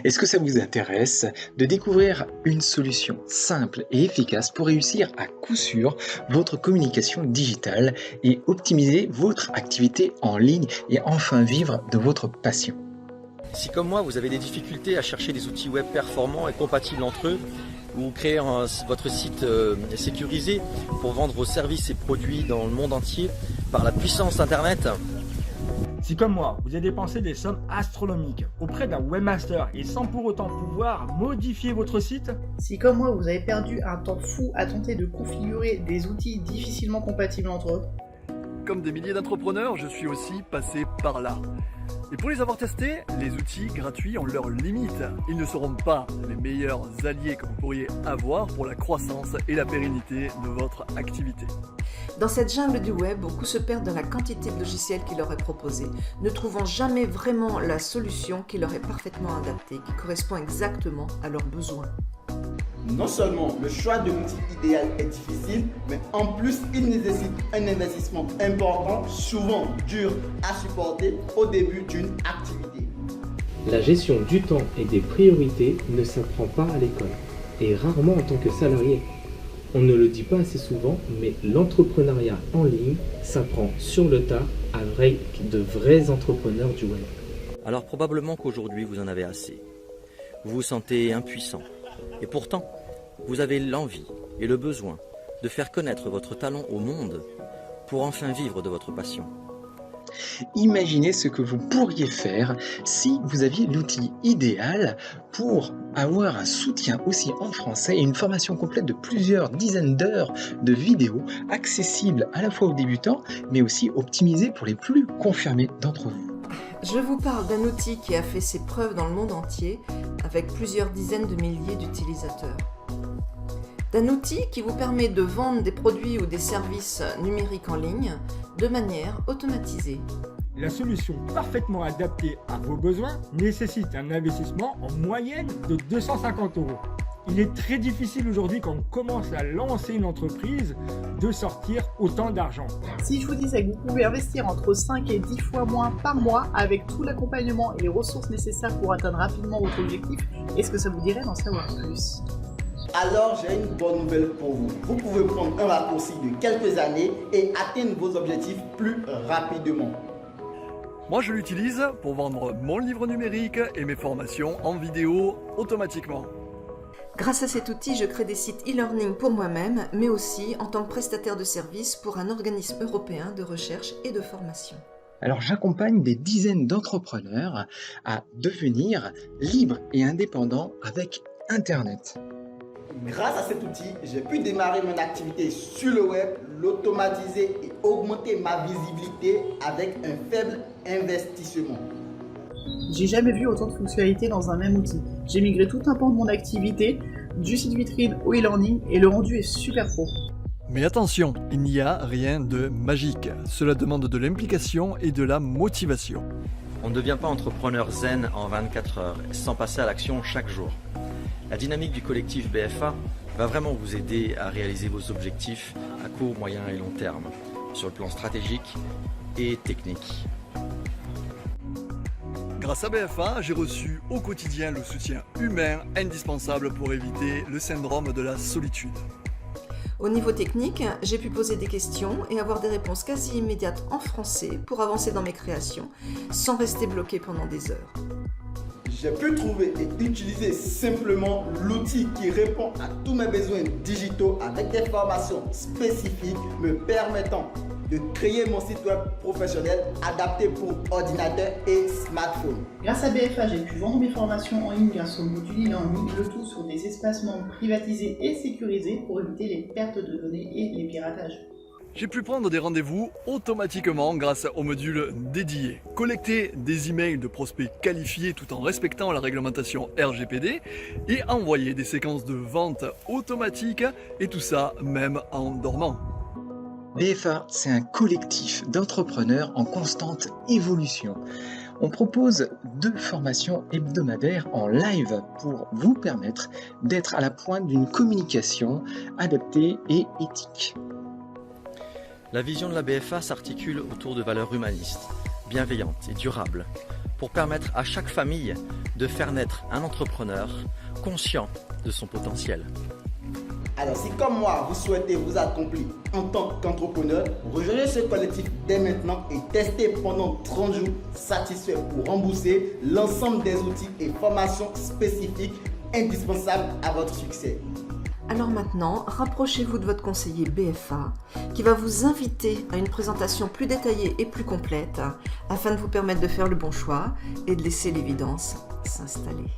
Est-ce que ça vous intéresse de découvrir une solution simple et efficace pour réussir à coup sûr votre communication digitale et optimiser votre activité en ligne et enfin vivre de votre passion? Si comme moi vous avez des difficultés à chercher des outils web performants et compatibles entre eux, ou créer votre site sécurisé pour vendre vos services et produits dans le monde entier par la puissance internet. Si comme moi, vous avez dépensé des sommes astronomiques auprès d'un webmaster et sans pour autant pouvoir modifier votre site, Si comme moi vous avez perdu un temps fou à tenter de configurer des outils difficilement compatibles entre eux, Comme des milliers d'entrepreneurs, je suis aussi passé par là. Et pour les avoir testés, les outils gratuits ont leurs limites. Ils ne seront pas les meilleurs alliés que vous pourriez avoir pour la croissance et la pérennité de votre activité. Dans cette jungle du web, beaucoup se perdent dans la quantité de logiciels qui leur est proposée, ne trouvant jamais vraiment la solution qui leur est parfaitement adaptée, qui correspond exactement à leurs besoins. Non seulement le choix de l'outil idéal est difficile, mais en plus il nécessite un investissement important, souvent dur à supporter au début d'une activité. La gestion du temps et des priorités ne s'apprend pas à l'école, et rarement en tant que salarié. On ne le dit pas assez souvent, mais l'entrepreneuriat en ligne s'apprend sur le tas avec de vrais entrepreneurs du web. Alors probablement qu'aujourd'hui vous en avez assez. Vous vous sentez impuissant. Et pourtant, vous avez l'envie et le besoin de faire connaître votre talent au monde pour enfin vivre de votre passion. Imaginez ce que vous pourriez faire si vous aviez l'outil idéal pour avoir un soutien aussi en français et une formation complète de plusieurs dizaines d'heures de vidéos accessibles à la fois aux débutants mais aussi optimisées pour les plus confirmés d'entre vous. Je vous parle d'un outil qui a fait ses preuves dans le monde entier avec plusieurs dizaines de milliers d'utilisateurs. D'un outil qui vous permet de vendre des produits ou des services numériques en ligne de manière automatisée. la solution parfaitement adaptée à vos besoins nécessite un investissement en moyenne de 250 €. Il est très difficile aujourd'hui quand on commence à lancer une entreprise de sortir autant d'argent. si je vous disais que vous pouvez investir entre 5 et 10 fois moins par mois avec tout l'accompagnement et les ressources nécessaires pour atteindre rapidement votre objectif, est-ce que ça vous dirait d'en savoir plus? Alors j'ai une bonne nouvelle pour vous. Vous pouvez prendre un raccourci de quelques années et atteindre vos objectifs plus rapidement. Moi je l'utilise pour vendre mon livre numérique et mes formations en vidéo automatiquement. Grâce à cet outil, je crée des sites e-learning pour moi-même, mais aussi en tant que prestataire de services pour un organisme européen de recherche et de formation. Alors j'accompagne des dizaines d'entrepreneurs à devenir libres et indépendants avec Internet. Grâce à cet outil, j'ai pu démarrer mon activité sur le web, l'automatiser et augmenter ma visibilité avec un faible investissement. J'ai jamais vu autant de fonctionnalités dans un même outil. J'ai migré tout un pan de mon activité, du site vitrine au e-learning, et le rendu est super pro. Mais attention, il n'y a rien de magique. Cela demande de l'implication et de la motivation. On ne devient pas entrepreneur zen en 24 heures sans passer à l'action chaque jour. La dynamique du collectif BFA va vraiment vous aider à réaliser vos objectifs à court, moyen et long terme, sur le plan stratégique et technique. Grâce à BFA, j'ai reçu au quotidien le soutien humain indispensable pour éviter le syndrome de la solitude. Au niveau technique, j'ai pu poser des questions et avoir des réponses quasi immédiates en français pour avancer dans mes créations, sans rester bloqué pendant des heures. J'ai pu trouver et utiliser simplement l'outil qui répond à tous mes besoins digitaux avec des formations spécifiques me permettant de créer mon site web professionnel adapté pour ordinateur et smartphone. Grâce à BFA, j'ai pu vendre mes formations en ligne grâce au module e-learning, le tout sur des espaces membres privatisés et sécurisés pour éviter les pertes de données et les piratages. J'ai pu prendre des rendez-vous automatiquement grâce au module dédié, collecter des emails de prospects qualifiés tout en respectant la réglementation RGPD et envoyer des séquences de vente automatiques et tout ça même en dormant. BFA, c'est un collectif d'entrepreneurs en constante évolution. On propose 2 formations hebdomadaires en live pour vous permettre d'être à la pointe d'une communication adaptée et éthique. La vision de la BFA s'articule autour de valeurs humanistes, bienveillantes et durables, pour permettre à chaque famille de faire naître un entrepreneur conscient de son potentiel. Alors si comme moi, vous souhaitez vous accomplir en tant qu'entrepreneur, rejoignez ce collectif dès maintenant et testez pendant 30 jours satisfait pour rembourser l'ensemble des outils et formations spécifiques indispensables à votre succès. Alors maintenant, rapprochez-vous de votre conseiller BFA qui va vous inviter à une présentation plus détaillée et plus complète afin de vous permettre de faire le bon choix et de laisser l'évidence s'installer.